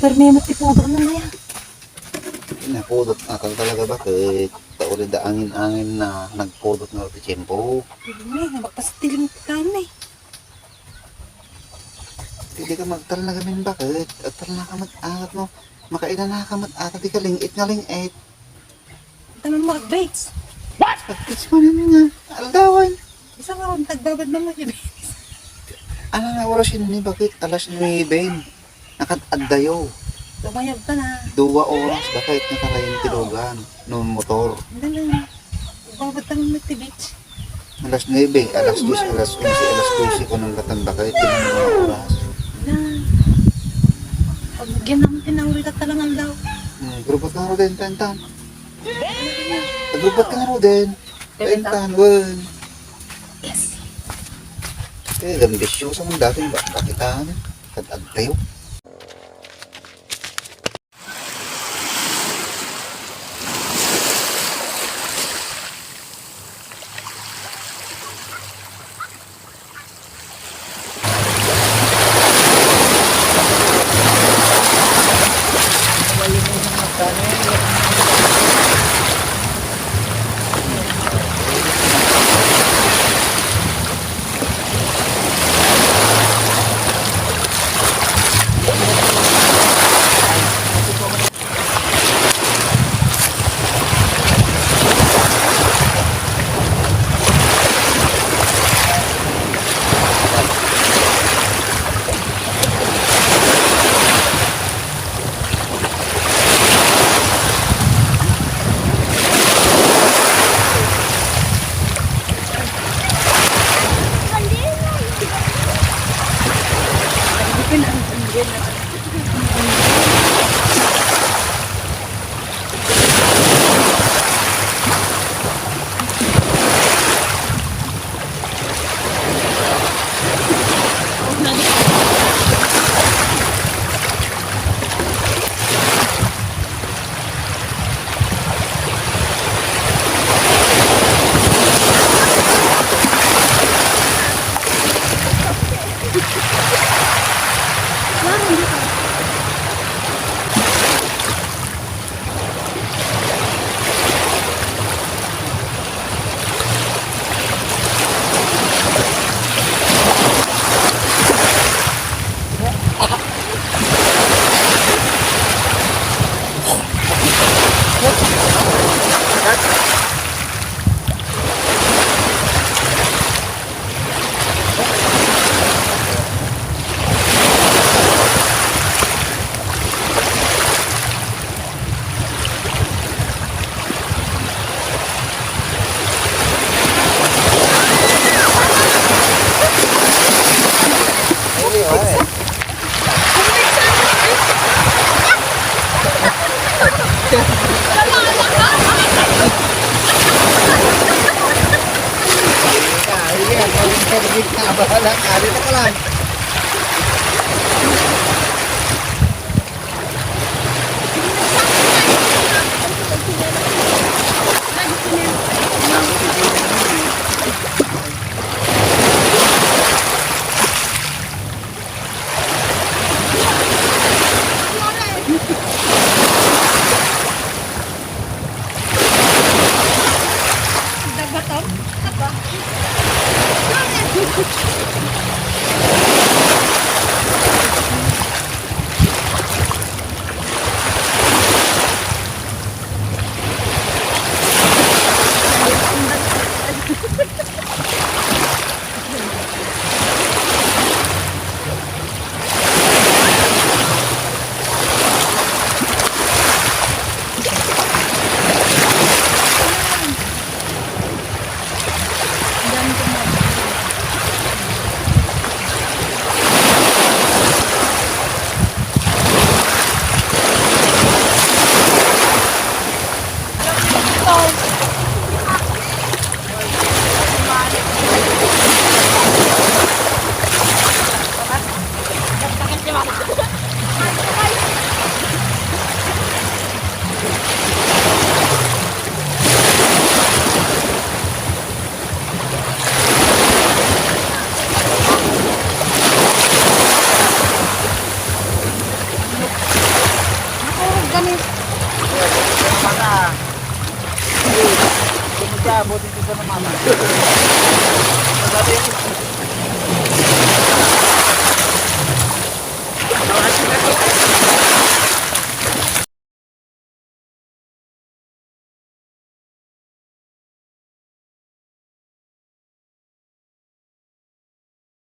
Pero may matipudok na na yan. Napudot na talaga bakit? Tauli da angin-angin na nagpudot na rin tiyempo. Hindi na, nabakpasatiling tayo na eh. Hindi ka magtal na gamin bakit? At tal na kamat alat mo. Makaila na kamat alat di ka lingit nga lingit. Tanong mo updates. Pagkits mo naman nga. Aldawan. Isang araw, tagbabad na mo yun. Ano na oras yun ni bakit? Alas 9. Nakatadayo. Lumayab ka na. 2 oras bakit nakarayin tilugan. Noong motor. Hindi na. Tagbabad ka ng beach. Alas 9, alas 10, alas 11, alas 12 ko nang gatanda bakit? Tinang mga oras. Na. Pag nagyan naman tinawrit at talangan daw. Grubat ka nga ro din, Tentan. Grubat ka nga ro din. Tentan, wan. Yes. Gambisyo sa mga dating bakitaan. Katag tayo. Bahala ka, dito ka lang. Dabatom? Apa? Wala, buti dito sa mama. Sabi,